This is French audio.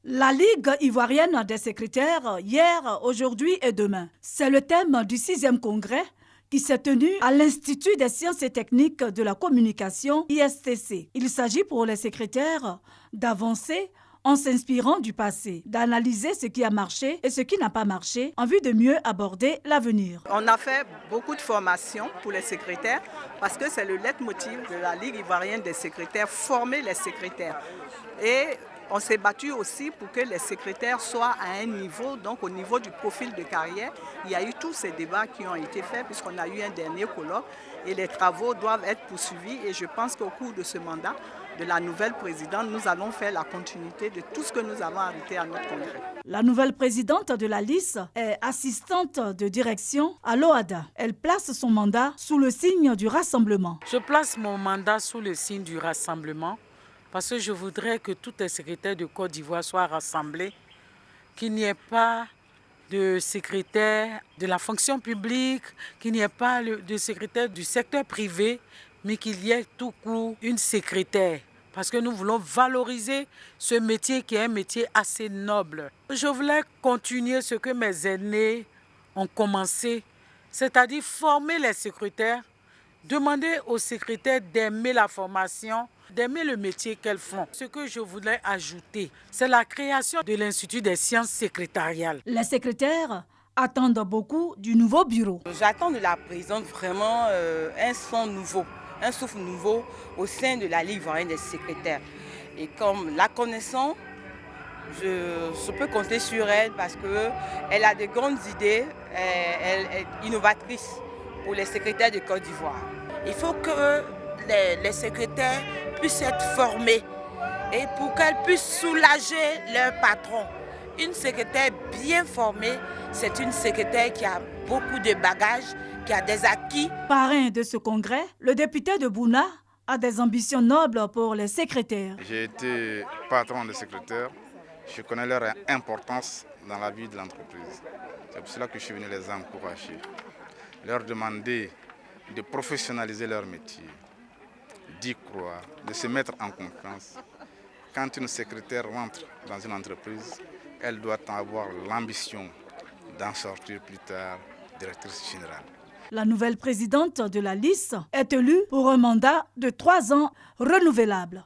La Ligue ivoirienne des secrétaires, hier, aujourd'hui et demain. C'est le thème du 6e congrès qui s'est tenu à l'Institut des sciences et techniques de la communication, ISTC. Il s'agit pour les secrétaires d'avancer en s'inspirant du passé, d'analyser ce qui a marché et ce qui n'a pas marché en vue de mieux aborder l'avenir. On a fait beaucoup de formations pour les secrétaires parce que c'est le leitmotiv de la Ligue ivoirienne des secrétaires, former les secrétaires. Et on s'est battu aussi pour que les secrétaires soient à un niveau, donc au niveau du profil de carrière. Il y a eu tous ces débats qui ont été faits puisqu'on a eu un dernier colloque et les travaux doivent être poursuivis. Et je pense qu'au cours de ce mandat de la nouvelle présidente, nous allons faire la continuité de tout ce que nous avons arrêté à notre congrès. La nouvelle présidente de la LIS est assistante de direction à l'OADA. Elle place son mandat sous le signe du rassemblement. Je place mon mandat sous le signe du rassemblement. Parce que je voudrais que tous les secrétaires de Côte d'Ivoire soient rassemblés, qu'il n'y ait pas de secrétaire de la fonction publique, qu'il n'y ait pas de secrétaire du secteur privé, mais qu'il y ait tout court une secrétaire. Parce que nous voulons valoriser ce métier qui est un métier assez noble. Je voulais continuer ce que mes aînés ont commencé, c'est-à-dire former les secrétaires, demander aux secrétaires d'aimer la formation, d'aimer le métier qu'elles font. Ce que je voulais ajouter, c'est la création de l'Institut des sciences secrétariales. Les secrétaires attendent beaucoup du nouveau bureau. J'attends de la présidente vraiment un son nouveau, un souffle nouveau au sein de la Ligue ivoirienne des secrétaires. Et comme la connaissant, je peux compter sur elle parce qu'elle a de grandes idées, elle est innovatrice pour les secrétaires de Côte d'Ivoire. Il faut que les secrétaires puissent être formés et pour qu'elles puissent soulager leur patron. Une secrétaire bien formée, c'est une secrétaire qui a beaucoup de bagages, qui a des acquis. Parrain de ce congrès, le député de Bouna a des ambitions nobles pour les secrétaires. J'ai été patron de secrétaires. Je connais leur importance dans la vie de l'entreprise. C'est pour cela que je suis venu les encourager, leur demander de professionnaliser leur métier, d'y croire, de se mettre en confiance. Quand une secrétaire rentre dans une entreprise, elle doit avoir l'ambition d'en sortir plus tard directrice générale. La nouvelle présidente de la LIS est élue pour un mandat de 3 ans renouvelable.